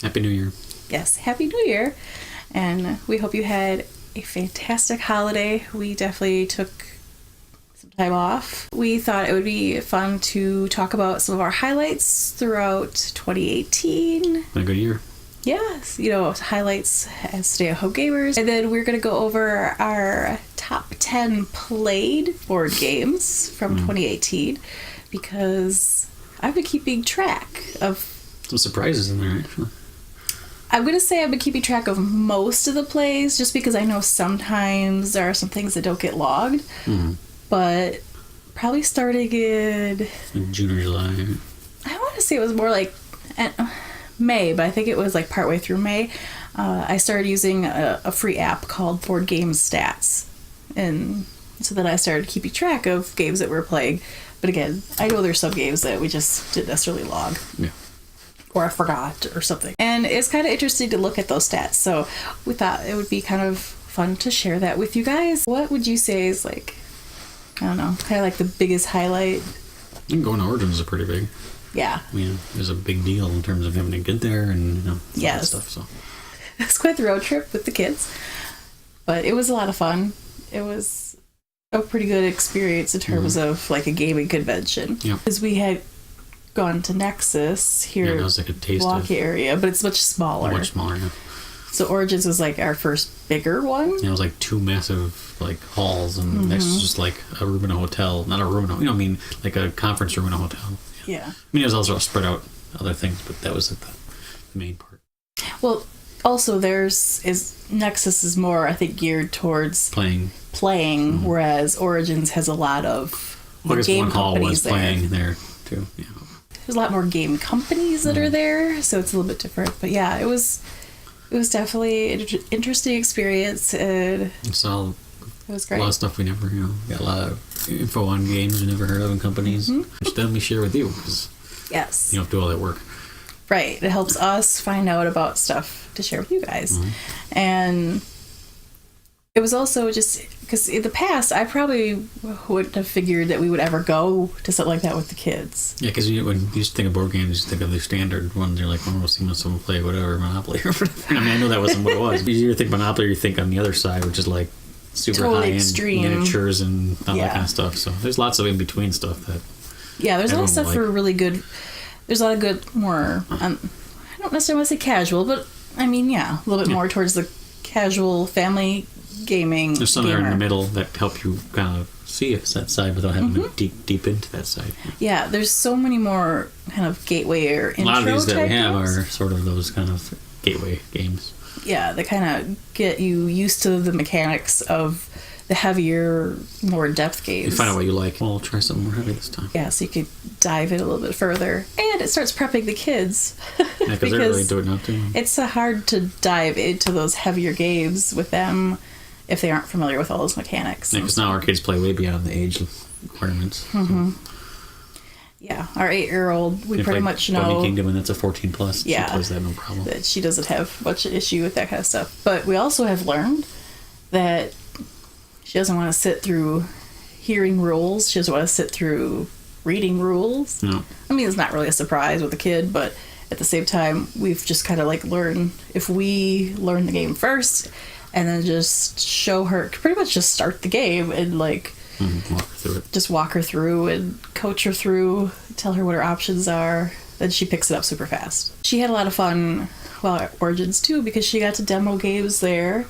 Happy New Year. Yes, Happy New Year. And we hope you had a fantastic holiday. We definitely took some time off. We thought it would be fun to talk about some of our highlights throughout 2018. Been a good year. Yes, highlights as stay-at-home gamers. And then we're going to go over our top 10 played board games from 2018 because I've been keeping track of... Some surprises in there, actually. I'm going to say I've been keeping track of most of the plays just because I know sometimes there are some things that don't get logged. But probably starting in June or July. I want to say it was more like May, but I think it was like partway through May. I started using a free app called Board Game Stats. And so then I started keeping track of games that we're playing. But again, I know there's some games that we just didn't necessarily log. Yeah. Or I forgot or something. And it's kind of interesting to look at those stats. So we thought it would be kind of fun to share that with you guys. What would you say is like, I don't know, kind of like the biggest highlight? I think going to Origins is pretty big. Yeah. I mean, it was a big deal in terms of having to get there and, all that stuff. So It's quite the road trip with the kids. But it was a lot of fun. It was a pretty good experience in terms of like a gaming convention. Yeah. Because we had gone to Nexus here in like a taste Milwaukee area, but it's much smaller. Much smaller, yeah. So Origins was like our first bigger one. Yeah, it was like two massive like halls, and next is just like a room in a hotel. Not a room in a, like a conference room in a hotel. Yeah. I mean, it was also spread out other things, but that was like the main part. Well, also Nexus is more, I think, geared towards playing, whereas Origins has a lot of game one hall companies was there. Playing there too. Yeah. There's a lot more game companies that are there, so it's a little bit different. But yeah, it was definitely an interesting experience, and So it was great. A lot of stuff we never, got a lot of info on games we never heard of in companies, which then we share with you because Yes. you don't have to do all that work. Right. It helps us find out about stuff to share with you guys. And it was also just because in the past, I probably wouldn't have figured that we would ever go to something like that with the kids. Yeah, because when you just think of board games, you just think of the standard ones. You're like, well, we'll see someone play whatever, Monopoly or whatever. I mean, I know that wasn't what it was. You think Monopoly, you think on the other side, which is like super Totally high-end extreme miniatures and all that kind of stuff. So there's lots of in-between stuff that... Yeah, there's a lot of stuff for really good... There's a lot of good, more... I don't necessarily want to say casual, but I mean, yeah, a little bit more towards the casual family gaming. There's some there in the middle that help you kind of see that side without having to deep into that side. Yeah, there's so many more kind of gateway or intro. A lot of these that we have games are sort of those kind of gateway games. Yeah, they kind of get you used to the mechanics of the heavier, more in-depth games. You find out what you like. Well, we'll try something more heavy this time. Yeah, so you could dive in a little bit further. And it starts prepping the kids. Yeah, because they're really doing it too. It's hard to dive into those heavier games with them if they aren't familiar with all those mechanics. Yeah, because now our kids play way beyond the age requirements. Yeah, our 8-year-old, we pretty much know... Bunny Kingdom, and that's a 14 plus. Yeah, she plays that no problem. That she doesn't have much issue with that kind of stuff. But we also have learned that she doesn't want to sit through hearing rules. She doesn't want to sit through reading rules. No. I mean, it's not really a surprise with a kid, but at the same time, we've just kind of like learned, if we learn the game first and then just show her, pretty much just start the game and like walk her through it. Just walk her through and coach her through, tell her what her options are, then she picks it up super fast. She had a lot of fun at Origins too, because she got to demo games there.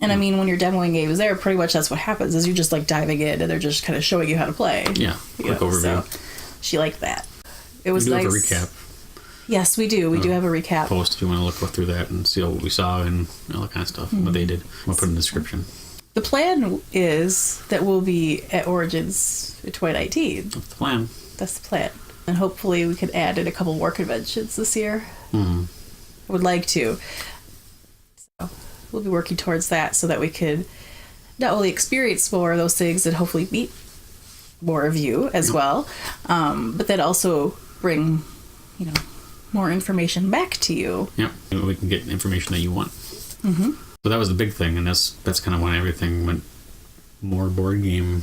And I mean, when you're demoing games there, pretty much that's what happens, is you're just like diving in and they're just kind of showing you how to play. Yeah, quick overview. So she liked that. It was nice. nice. We do have a recap. Yes, we do. We do have a recap. Post if you want to go through that and see what we saw and all that kind of stuff, what they did. We'll put it in the description. The plan is that we'll be at Origins in 2019. That's the plan. That's the plan. And hopefully we can add in a couple more conventions this year. I would like to. So we'll be working towards that so that we could not only experience more of those things and hopefully meet more of you as well, but then also bring, more information back to you. Yeah, we can get information that you want. So that was the big thing, and that's kind of when everything went more board game.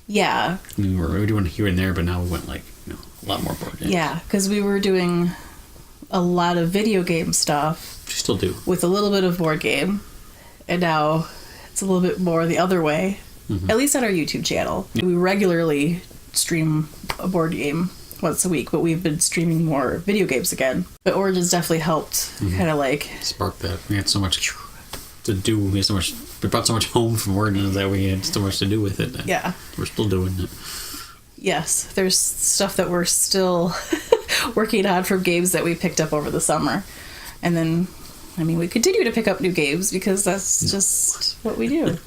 Yeah. I mean, we were doing here and there, but now we went a lot more board games. Yeah, because we were doing a lot of video game stuff. You still do. With a little bit of board game. And now it's a little bit more the other way. At least on our YouTube channel. Yeah. We regularly stream a board game once a week, but we've been streaming more video games again. But Origins definitely helped kind of like... spark that. We had so much to do. We brought so much home from Origins that we had so much to do with it. Yeah. We're still doing it. Yes. There's stuff that we're still working on from games that we picked up over the summer. And then, I mean, we continue to pick up new games because that's just what we do.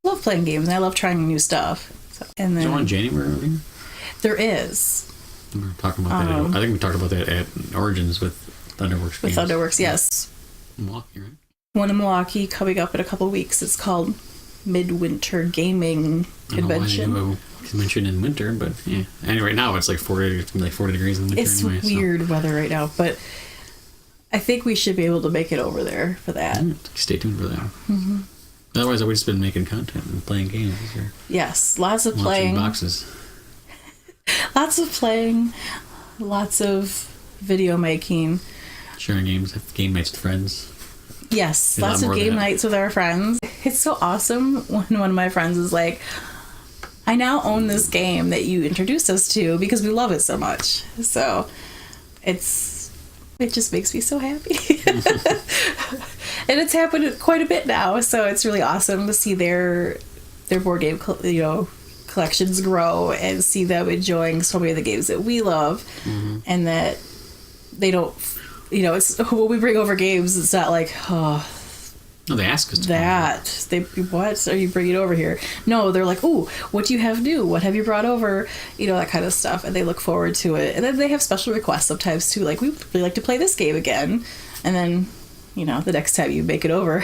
I love playing games, and I love trying new stuff. So, and then, is there one in January? There is. We were talking about that. I think we talked about that at Origins with Thunderworks. With Thunderworks, yes. Milwaukee, right? One in Milwaukee coming up in a couple weeks. It's called Midwinter Gaming Convention. I don't know why they do a convention in winter, but yeah. Anyway, right now it's like 40 degrees in the winter. It's anyway, weird weather right now, but I think we should be able to make it over there for that. Stay tuned for that. Mm-hmm. Otherwise, I've just been making content and playing games. Yes, lots of playing. Boxes. Lots of playing. Lots of video making. Sharing games, game nights with friends. Yes, lots of game nights with our friends. It's so awesome when one of my friends is like, I now own this game that you introduced us to because we love it so much. So it just makes me so happy. And it's happened quite a bit now, so it's really awesome to see their board game collections grow and see them enjoying so many of the games that we love, and that they don't, it's when we bring over games, it's not like, oh, no, they ask us to what are you bringing over here? No, they're like, ooh, what do you have new? What have you brought over? That kind of stuff, and they look forward to it. And then they have special requests sometimes too, like, we'd really like to play this game again. And then, the next time you make it over,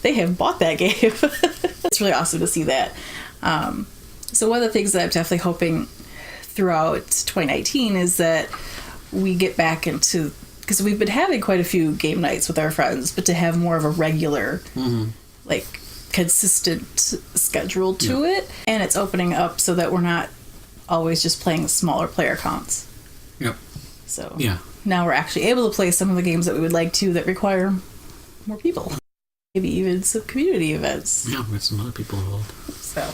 they have bought that game. It's really awesome to see that. So one of the things that I'm definitely hoping throughout 2019 is that we get back into, because we've been having quite a few game nights with our friends, but to have more of a regular, like, consistent schedule to it. And it's opening up so that we're not always just playing smaller player counts. Yep. So yeah. Now we're actually able to play some of the games that we would like to that require more people. Maybe even some community events. Yeah, with some other people involved. So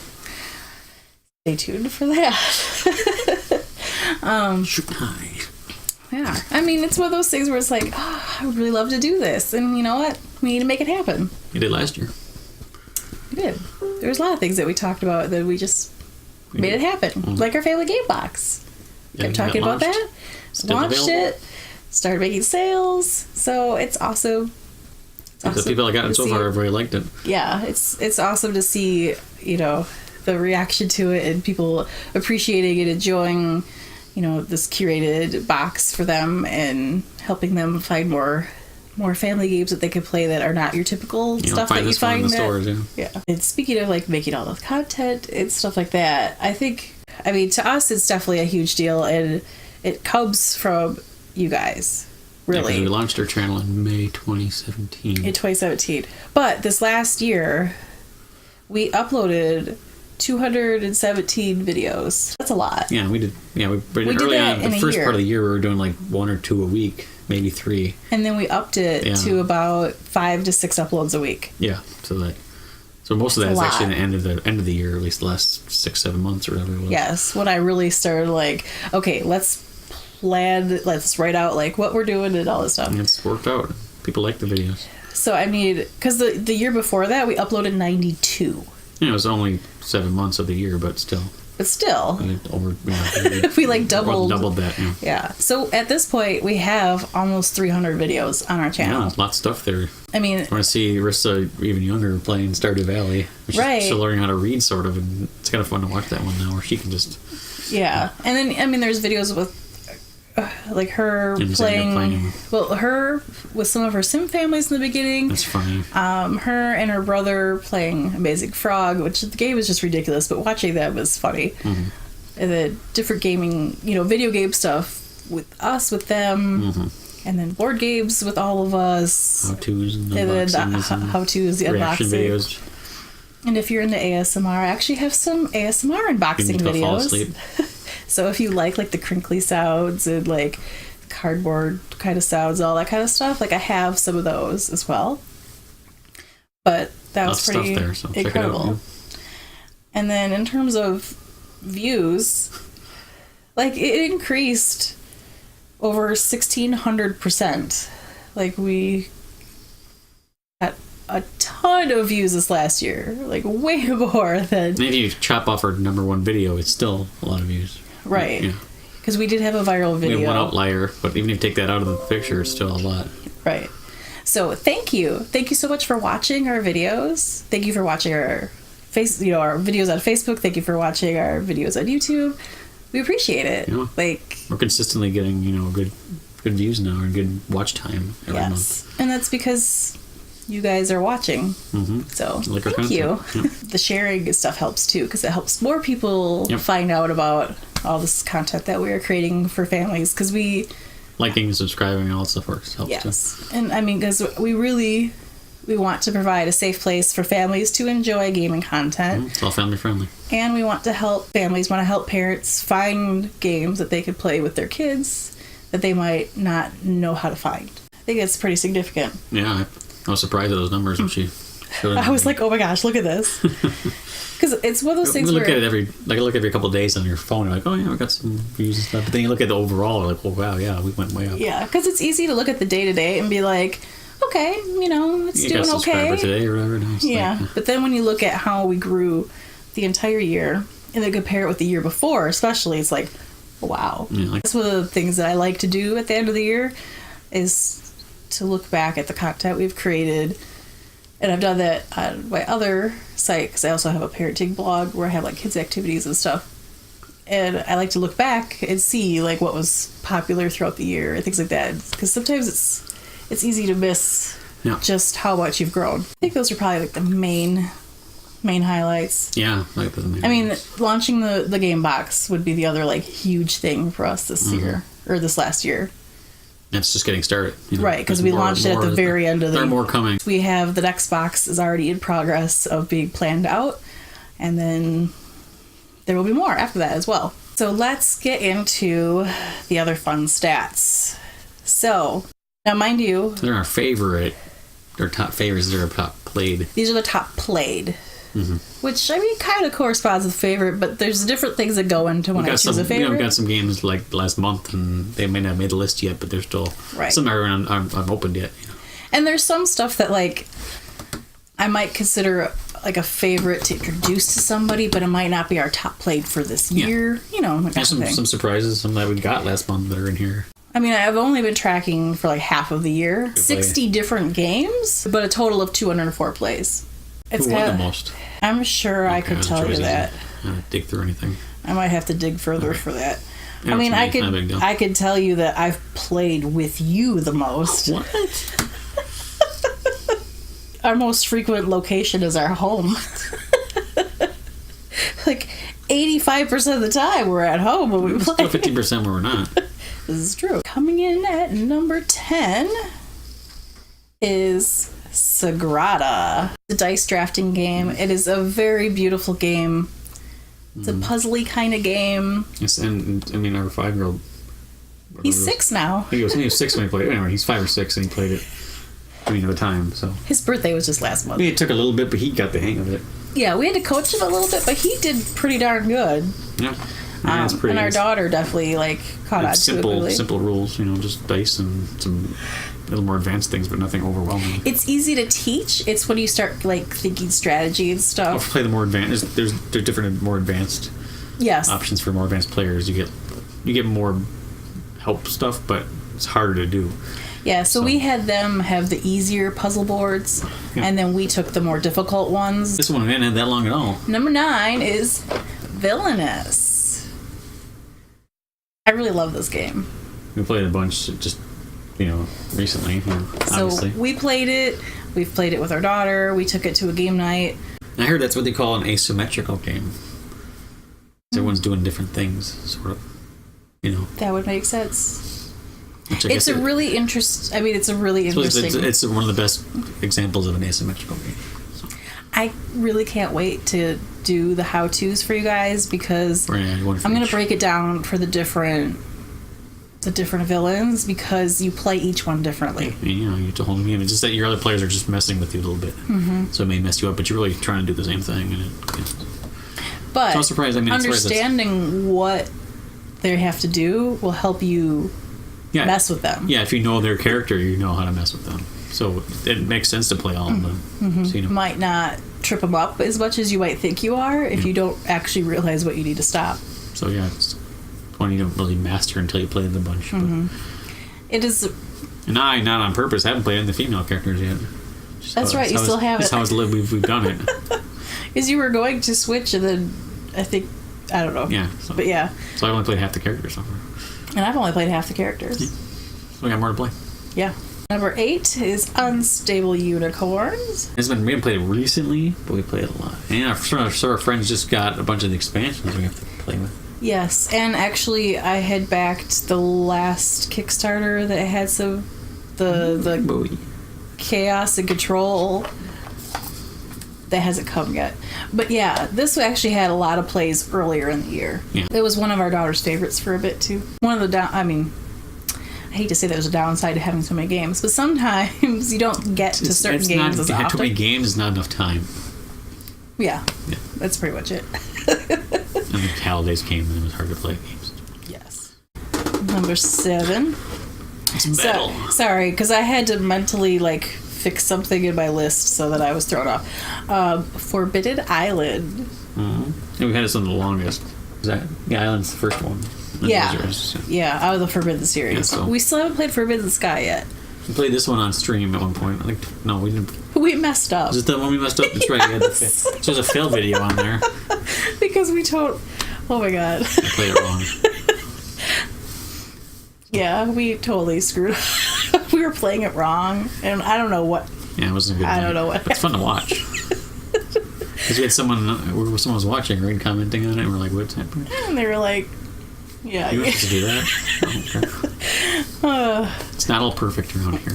stay tuned for that. Hi. Yeah. I mean, it's one of those things where it's like, oh, I would really love to do this. And you know what? We need to make it happen. You did last year. We did. There was a lot of things that we talked about that we just made it happen. Mm-hmm. Like our family game box. Kept talking about that. Launched it. Started making sales. So it's awesome. The people that got it so far have really liked it. Yeah. It's awesome to see, the reaction to it and people appreciating and enjoying, this curated box for them and helping them find more family games that they can play that are not your typical stuff that you find in the stores. Yeah. And speaking of like making all the content and stuff like that, to us it's definitely a huge deal, and it comes from you guys. Really. Yeah, we launched our channel in May 2017. In 2017. But this last year we uploaded 217 videos. That's a lot. Yeah, we did. Yeah, we did early on. The first part of the year, we were doing like 1 or 2 a week, maybe 3. And then we upped it to about 5 to 6 uploads a week. Yeah, so most of that is actually the end of the year, at least the last 6-7 months or whatever it was. Yes, when I really started like, okay, let's write out like what we're doing and all this stuff. And it's worked out. People like the videos. So because the year before that we uploaded 92. Yeah, it was only 7 months of the year, but still. We like doubled that. Yeah. Yeah. So at this point, we have almost 300 videos on our channel. Yeah, lots of stuff there. I mean, I want to see Rissa, even younger, playing Stardew Valley. She's still learning how to read, sort of, and it's kind of fun to watch that one now, where she can just. Yeah, and then there's videos with. Like her playing, her with some of her Sim families in the beginning. That's funny. Her and her brother playing Amazing Frog, which the game is just ridiculous, but watching them is funny. Mm-hmm. And then different gaming, video game stuff with us, with them, and then board games with all of us. How-tos and how-tos, the reaction unboxing videos. And if you're into ASMR, I actually have some ASMR unboxing videos. Fall asleep. So if you like the crinkly sounds and like cardboard kind of sounds, all that kind of stuff. Like I have some of those as well. But that was pretty stuff there, so incredible. check it out, yeah. And then in terms of views, like it increased over 1,600%. Like we got a ton of views this last year, like way more than. And if you chop off our #1 video, it's still a lot of views. Right. Yeah. Because we did have a viral video. We have one outlier, but even if you take that out of the picture, it's still a lot. Right. So thank you. Thank you so much for watching our videos. Thank you for watching our our videos on Facebook. Thank you for watching our videos on YouTube. We appreciate it. Yeah. Like we're consistently getting, good views now and good watch time every month. And that's because you guys are watching. Mm-hmm. So like thank you. Yep. The sharing stuff helps too, because it helps more people find out about all this content that we are creating for families. Because we liking and subscribing and all that stuff helps too. And I mean, because we want to provide a safe place for families to enjoy gaming content. It's all family friendly. And we want to help parents find games that they could play with their kids that they might not know how to find. I think it's pretty significant. Yeah, I was surprised at those numbers when she showed I was like, oh my gosh, look at this. Because it's one of those things you look where... at it every couple of days on your phone, you're like, oh yeah, we got some views and stuff. But then you look at the overall, you're like, oh wow, yeah, we went way up. Yeah, because it's easy to look at the day-to-day and be like, okay, it's you doing got a subscriber okay. today or whatever. Nice. Yeah, but then when you look at how we grew the entire year and then compare it with the year before, especially, it's like, wow. Yeah, That's one of the things that I like to do at the end of the year is to look back at the content we've created. And I've done that on my other site because I also have a parenting blog where I have like kids activities and stuff. And I like to look back and see like what was popular throughout the year and things like that. Because sometimes it's easy to miss just how much you've grown. I think those are probably like the main highlights. Yeah, like the main. I mean, launching the game box would be the other like huge thing for us this year or this last year. It's just getting started. Right, because we launched it at the very end of the... There are more coming. We have the next box is already in progress of being planned out, and then there will be more after that as well. So let's get into the other fun stats. So, now mind you... They're our favorite. They're top favorites. They're top played. These are the top played. Mm-hmm. Which, I mean, kind of corresponds with favorite, but there's different things that go into when I choose a favorite. We've got some games like last month, and they may not have made the list yet, but they're still... Some aren't opened yet. And there's some stuff that, like, I might consider, like, a favorite to introduce to somebody, but it might not be our top played for this year. There's some surprises, some that we got last month that are in here. I mean, I've only been tracking for, like, half of the year. 60 different games, but a total of 204 plays. Who won the most? I'm sure I could tell you that. I don't dig through anything. I might have to dig further for that. Yeah, I mean, I could tell you that I've played with you the most. What? Our most frequent location is our home. Like 85% of the time we're at home when we play. Still 50% where we're not. This is true. Coming in at number 10 is Sagrada, the dice drafting game. It is a very beautiful game. It's a puzzly kind of game. Yes, and I mean, our 5-year-old... He's 6 now. He was 6 when he played it. Anyway, he's 5 or 6 and he played it the time, so... His birthday was just last month. It took a little bit, but he got the hang of it. Yeah, we had to coach him a little bit, but he did pretty darn good. Yeah. And our daughter definitely, like, caught on to it really. Simple rules, just dice and some... a little more advanced things, but nothing overwhelming. It's easy to teach. It's when you start like thinking strategy and stuff. Play the more advanced. There's different, more advanced. Options for more advanced players. You get more help stuff, but it's harder to do. Yeah. So we had them have the easier puzzle boards, and then we took the more difficult ones. This one didn't have that long at all. Number 9 is Villainous. I really love this game. We played a bunch. Just. Recently, obviously. So we played it. We've played it with our daughter. We took it to a game night. I heard that's what they call an asymmetrical game. Everyone's doing different things, sort of. That would make sense. It's a really interesting... I mean, it's a really interesting... It's one of the best examples of an asymmetrical game. So. I really can't wait to do the how-tos for you guys because I'm going to break it down for the different the different villains because you play each one differently. And, you know, you have to hold the game. It's just that your other players are just messing with you a little bit. Mm-hmm. So it may mess you up, but you're really trying to do the same thing. But so I'm surprised. I mean, understanding what they have to do will help you mess with them. Yeah, if you know their character, you know how to mess with them. So it makes sense to play all of them. Mm-hmm. So, you know. Might not trip them up as much as you might think you are if you don't actually realize what you need to stop. So yeah, it's one you don't really master until you play the bunch. Mm-hmm. It is. And I, not on purpose, haven't played any of the female characters yet. That's right, you still have it. That's how it's lived. We've done it. Because you were going to switch, and then I think I don't know. Yeah, but yeah. So I only played half the characters so far. And I've only played half the characters. Yeah. So we got more to play. Yeah. Number 8 is Unstable Unicorns. We haven't played it recently, but we played it a lot. And our friends just got a bunch of the expansions we have to play with. Yes, and actually I had backed the last Kickstarter that had some the chaos and control that hasn't come yet. But yeah, this actually had a lot of plays earlier in the year. Yeah. It was one of our daughter's favorites for a bit too. One of the I hate to say there's a downside to having so many games, but sometimes you don't get to certain games as often. Too many games is not enough time. Yeah, that's pretty much it. And the holidays came and it was hard to play games. Yes. Number 7. It's metal. Sorry, because I had to mentally fix something in my list so that I was thrown off. Forbidden Island. Mm-hmm. And we've had this one the longest. The island's the first one. Yeah, out of the Forbidden series. Yeah, so. We still haven't played Forbidden Sky yet. We played this one on stream at one point. No, we didn't. We messed up. Is it the one we messed up? That's right. Yes. So there's a fail video on there. Because we told... Oh my god. I played it wrong. Yeah, we totally screwed up. We were playing it wrong, and I don't know what... Yeah, it wasn't a good I don't know what... It's fun to watch. Because we had someone was watching, right, commenting on it, and we're like, what's happening? And they were like... Yeah. You were supposed to do that? It's not all perfect around here.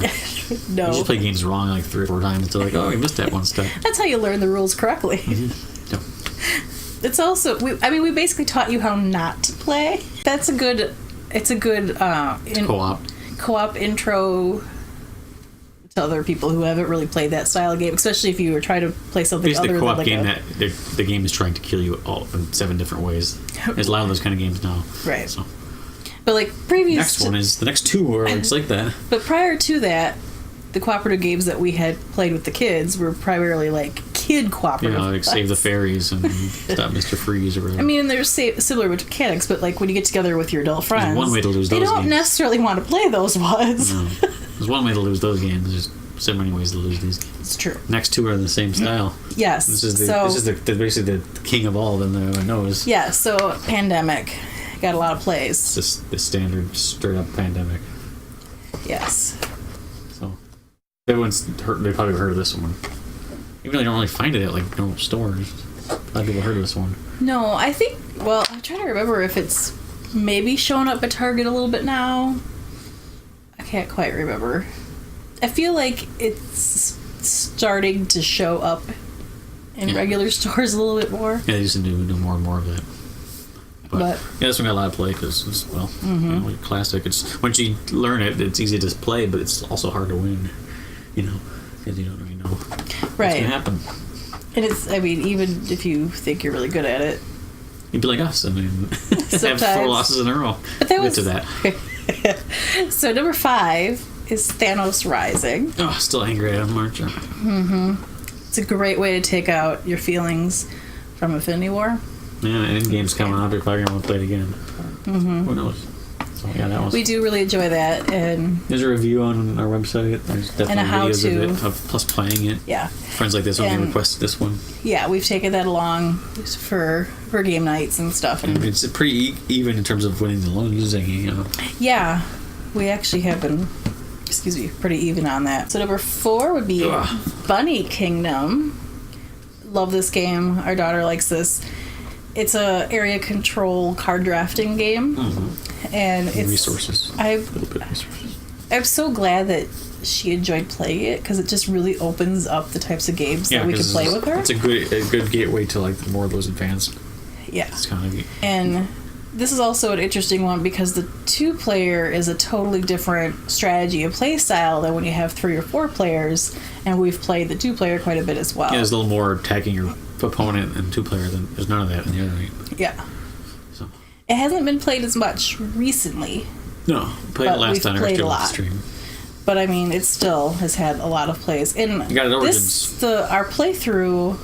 No. You just play games wrong 3 or 4 times until you missed that one step. That's how you learn the rules correctly. Mm-hmm. Yep. It's also... we basically taught you how not to play. That's a good... It's a good... co-op intro to other people who haven't really played that style of game, especially if you were trying to play something basically other co-op than game that the game is trying to kill you all in 7 different ways. There's a lot of those kind of games now. Right. So. But previous... The next 2 were it's like that. But prior to that, the cooperative games that we had played with the kids were primarily kid cooperative. Yeah, Save the Fairies and Stop Mr. Freeze or whatever. I mean, there's similar mechanics, but when you get together with your adult friends, there's one way to lose those games. They don't games. necessarily want to play those ones. No. There's one way to lose those games. There's so many ways to lose these games. It's true. Next 2 are the same style. Yes. This is basically the king of all of them that knows. Yeah, so Pandemic got a lot of plays. It's the standard straight up Pandemic. Yes. So everyone's heard. They probably heard of this one. Even though they don't really find it at normal stores. A lot of people heard of this one. No, I think. Well, I'm trying to remember if it's maybe showing up at Target a little bit now. I can't quite remember. I feel like it's starting to show up in regular stores a little bit more. Yeah, they used to do more and more of that. But this one got a lot of play because it's classic. It's once you learn it, it's easy to play, but it's also hard to win. Because you don't really know what's going to happen. And it's, even if you think you're really good at it, you'd be like us. Have 4 losses in a row. But that was to that. So number 5 is Thanos Rising. Oh, still angry at him, aren't you? Mm-hmm. It's a great way to take out your feelings from Infinity War. Yeah, and Endgame's coming out. You're probably going to play it again. Mm-hmm. Who knows? So, yeah, that was... We do really enjoy that. And there's a review on our website. There's definitely and a videos of us playing it. Yeah. Friends like this only requested this one. Yeah, we've taken that along for game nights and stuff. And it's pretty even in terms of winning and losing. Yeah, we actually have been... pretty even on that. So number 4 would be Bunny Kingdom. Love this game. Our daughter likes this. It's a area control card drafting game, and it's resources. I'm so glad that she enjoyed playing it because it just really opens up the types of games that we can play with her. It's a good gateway to more of those advanced. Yeah, it's kind of and this is also an interesting one because the 2-player is a totally different strategy and play style than when you have 3 or 4 players, and we've played the 2-player quite a bit as well. Yeah, there's a little more attacking your opponent in 2-player than there's none of that in the other game. Yeah. So it hasn't been played as much recently. No, played it last time I was stream. But I mean, it still has had a lot of plays. And you got it Origins. Our playthrough.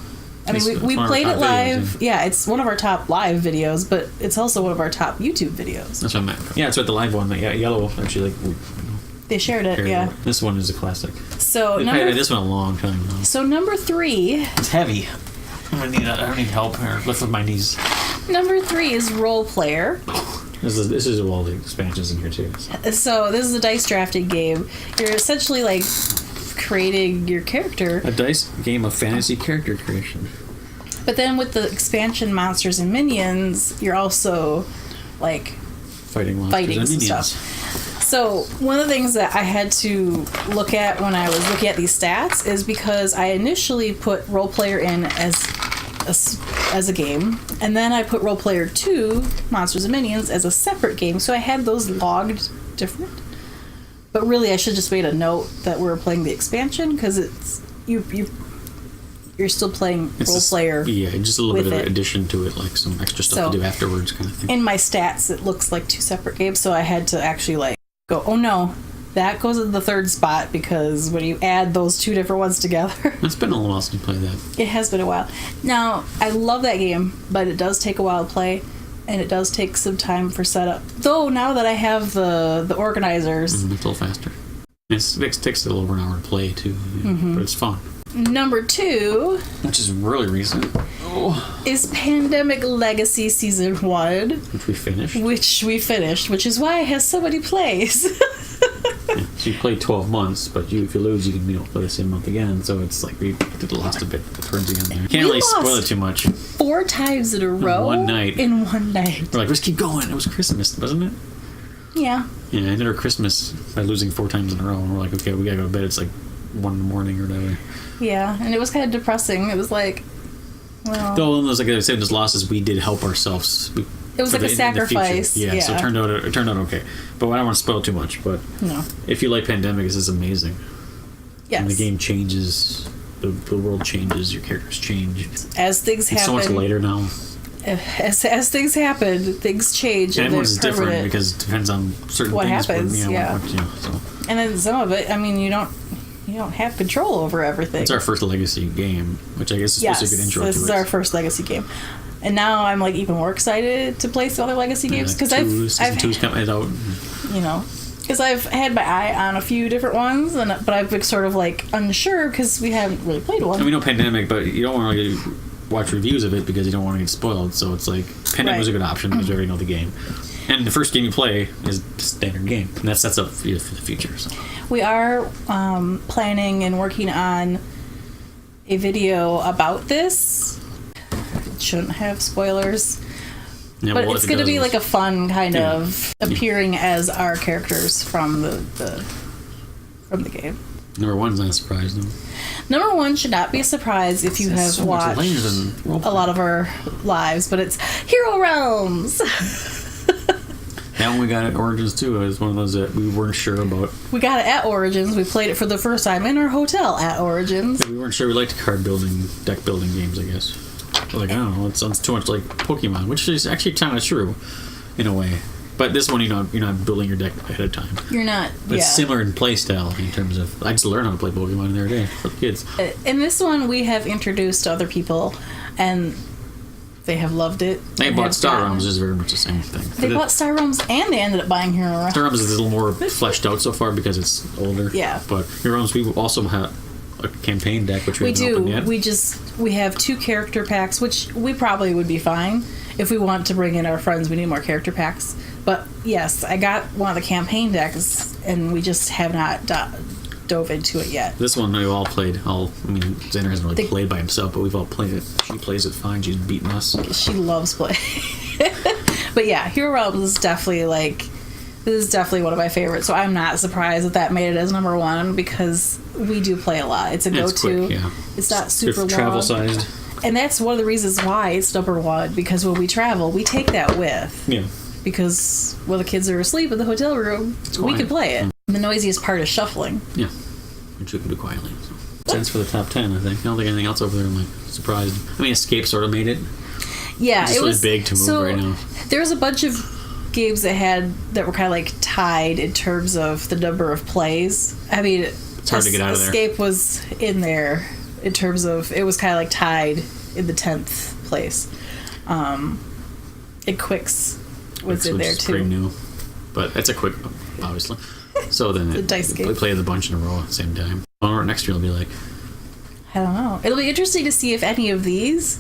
I mean, we played it live. Videos, yeah, it's one of our top live videos, but it's also one of our top YouTube videos. That's what I meant. Yeah, it's what the live one. The yellow actually they shared it. Yeah. This one is a classic. So I've had this one a long time now. So number 3. It's heavy. I don't need help here. Lift with my knees. Number 3 is Role Player. This is all the expansions in here too. So this is a dice drafting game. You're essentially like creating your character. A dice game of fantasy character creation. But then with the expansion monsters and minions, you're also like fighting monsters and stuff. So one of the things that I had to look at when I was looking at these stats is because I initially put Role Player in as a game, and then I put Role Player 2, Monsters and Minions, as a separate game. So I had those logged different. But really, I should just made a note that we're playing the expansion because it's you're still playing Role Player. Yeah, just a little bit of addition to it, like some extra stuff to do afterwards, kind of thing. In my stats, it looks like 2 separate games, so I had to actually go, oh no, that goes in the 3rd spot because when you add those 2 different ones together. It's been a while since you played that. It has been a while. Now, I love that game, but it does take a while to play, and it does take some time for setup. Though, now that I have the organizers... It's a little faster. It takes a little over an hour to play, too, but it's fun. Number 2... Which is really recent. Is Pandemic Legacy Season 1. Which we finished. Which is why it has so many plays. So you play 12 months, but if you lose, you can play the same month again. So it's like we lost a bit towards the end there. Can't really spoil it too much. 4 times in a row. One night. In one night. We're like, let's keep going. It was Christmas, wasn't it? Yeah. Yeah, I ended our Christmas by losing 4 times in a row. And we're like, okay, we gotta go to bed. It's like 1 in the morning or whatever. Yeah, and it was kind of depressing. It was like, well... Though, like I said, those losses, we did help ourselves. It was like a sacrifice. Yeah, so it turned out okay. But I don't want to spoil too much. But no. If you like Pandemic, this is amazing. Yes. And the game changes, the world changes, your characters change. As things happen. It's so much later now. As things happen, things change. And everyone's different because it depends on certain what things. Happens, So. And then some of it, I mean, you don't have control over everything. It's our first Legacy game, which I guess is supposed to be a good intro to it. This is our first Legacy game. And now I'm like even more excited to play some other Legacy games because Season 2's coming out. Because I've had my eye on a few different ones, but I've been sort of like unsure because we haven't really played one. And we know Pandemic, but you don't want to watch reviews of it because you don't want to get spoiled. So it's like Pandemic was a good option because we already know the game. And the first game you play is the standard game, and that sets up for the future. So. We are planning and working on a video about this. It shouldn't have spoilers. Yeah, but it's going to be like a fun kind of appearing as our characters from the game. Number 1's not a surprise, though. Number 1 should not be a surprise if you have watched a lot of our lives, but it's Hero Realms. That one we got at Origins too. It was one of those that we weren't sure about. We got it at Origins. We played it for the first time in our hotel at Origins. Yeah, we weren't sure we liked card building, deck building games, I guess. Like, I don't know, it sounds too much like Pokemon, which is actually kind of true, in a way. But this one, you're not building your deck ahead of time. You're not, But it's similar in play style in terms of... I just learned how to play Pokemon the other day for the kids. In this one, we have introduced other people, and they have loved it. They bought Star Realms, is very much the same thing. They bought Star Realms, and they ended up buying Hero Realms. Star Realms is a little more fleshed out so far because it's older. Yeah. But Hero Realms, we also have a campaign deck, which we haven't opened yet. We have 2 character packs, which we probably would be fine. If we want to bring in our friends, we need more character packs. But yes, I got one of the campaign decks, and we just have not dove into it yet. This one we all played. Xander hasn't really played by himself, but we've all played it. She plays it fine. She's beaten us. She loves play. But yeah, Hero Realms is definitely one of my favorites. So I'm not surprised that made it as number 1 because we do play a lot. It's a go-to. Quick, yeah. It's not super long. Travel sized. And that's one of the reasons why it's number one, because when we travel, we take that with. Yeah. Because while the kids are asleep in the hotel room, we can play it. The noisiest part is shuffling. Yeah. Which we can do quietly. So. Sense for the top 10, I think. I don't think anything else over there. I'm like surprised. I mean, Escape sort of made it. Yeah, it was really big to move right now. There was a bunch of games that were kind of like tied in terms of the number of plays. I mean, it's hard to get out of there. Escape was in there in terms of it was kind of like tied in the 10th place. And Quicks was in there too. Pretty new, but it's a quick, obviously. So then we play the bunch in a row at the same time. I wonder what next year will be like. I don't know. It'll be interesting to see if any of these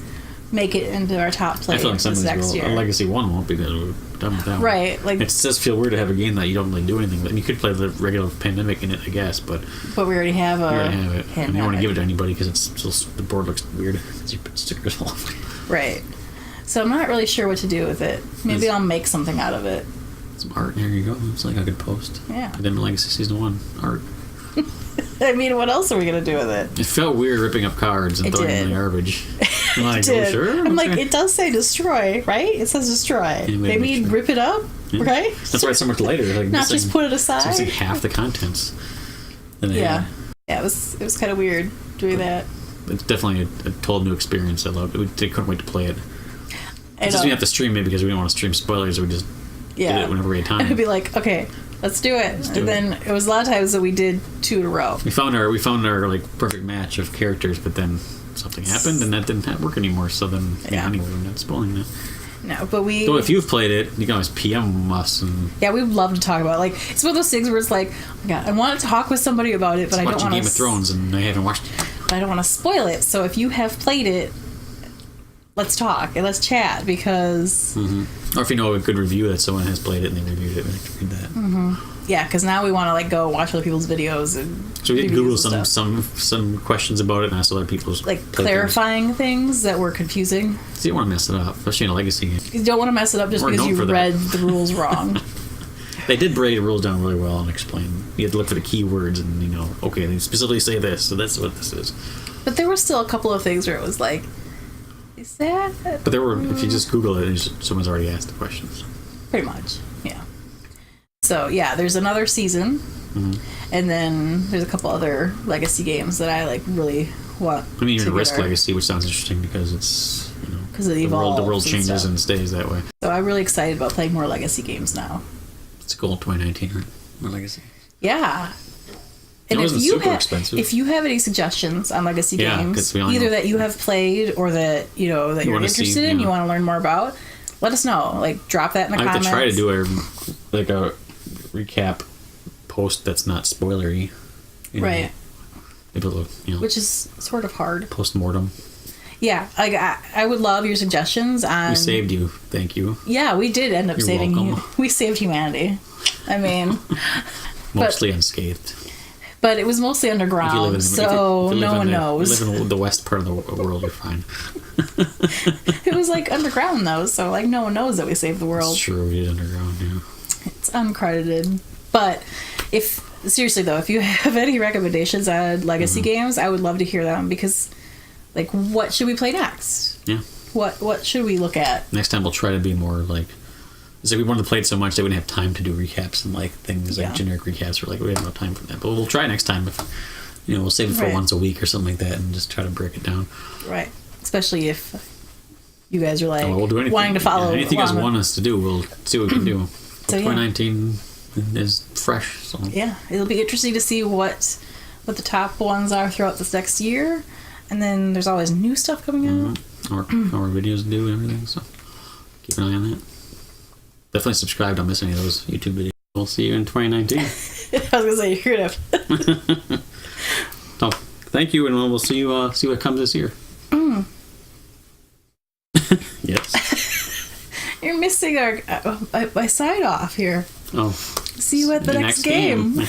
make it into our top plays. I feel like some of these next year. Legacy 1 won't, because we're done with that one. Right. Like, it does feel weird to have a game that you don't really do anything with. I mean, you could play the regular Pandemic in it, I guess, but we already have it. And you don't want to give it to anybody because the board looks weird because you put stickers all over it. Right. So I'm not really sure what to do with it. Maybe I'll make something out of it. Some art. There you go. It's like a good post. Yeah. And then Legacy Season 1 art. I mean, what else are we going to do with it? It felt weird ripping up cards and throwing them in the garbage. I'm like, did. Oh, sure? I'm like, it does say destroy, right? It says destroy. They mean rip it up, right? That's why it's so much later. Like, not just put it aside. It's like half the contents. Yeah, it was kind of weird doing that. It's definitely a total new experience. I loved it. We couldn't wait to play it. It doesn't have to stream it because we didn't want to stream spoilers. We just did it whenever we had time. And it'd be like, okay, let's do it. Then it was a lot of times that we did 2 in a row. We found our like perfect match of characters, but then something happened and that didn't work anymore. So then anyway, we're not spoiling that. No, but So if you've played it, you can always PM us and. Yeah, we'd love to talk about it. Like, it's one of those things where it's like, oh my god, I want to talk with somebody about it, but I don't want to. Game of Thrones and I haven't watched it. But I don't want to spoil it. So if you have played it, let's talk and let's chat because. Or if you know a good review that someone has played it and they reviewed it, we like to read that. Yeah, because now we want to like go watch other people's videos and. So we did Google some questions about it and asked other people's clarifying things that were confusing. So you don't want to mess it up, especially in a Legacy game. You don't want to mess it up just because you read the rules wrong. They did break the rules down really well and explain. You had to look for the keywords and okay, they specifically say this, so that's what this is. But there were still a couple of things where it was like, is that? But there were, if you just Google it, someone's already asked the questions. Pretty much, yeah. So yeah, there's another season, and then there's a couple other Legacy games that I really want. I mean, you're in Risk Legacy, which sounds interesting because it's because it evolves. The world changes and stays that way. So I'm really excited about playing more Legacy games now. It's a goal in 2019, right? More Legacy. Yeah. And if you have any suggestions on Legacy games, either that you have played or that that you're interested in, you want to learn more about, let us know. Like, drop that in the comments. I have to try to do a recap post that's not spoilery. Right. Which is sort of hard. Post-mortem. Yeah, I would love your suggestions on. We saved you. Thank you. Yeah, we did end up saving you. We saved humanity. I mean, mostly unscathed. But it was mostly underground, so no one knows. If you live in the west part of the world, you're fine. It was underground though, so no one knows that we saved the world. It's true, we did underground. Yeah. It's uncredited, but seriously though, if you have any recommendations on Legacy games, I would love to hear them because. What should we play next? Yeah. What should we look at? Next time we'll try to be more it's we wanted to play it so much they wouldn't have time to do recaps and things generic recaps. We're we have no time for that. But we'll try next time if we'll save it for once a week or something like that and just try to break it down. Right. Especially if you guys are we'll do anything, wanting to follow anything you guys want us to do, we'll see what we can do. So 2019 is fresh. So yeah, it'll be interesting to see what the top ones are throughout this next year. And then there's always new stuff coming out. Our videos do and everything, so keep an eye on that. Definitely subscribe, don't miss any of those YouTube videos. We'll see you in 2019. I was going to say, you're going to. So, thank you, and we'll see you, see what comes this year. Yes. You're missing my side off here. Oh. See you at the next game.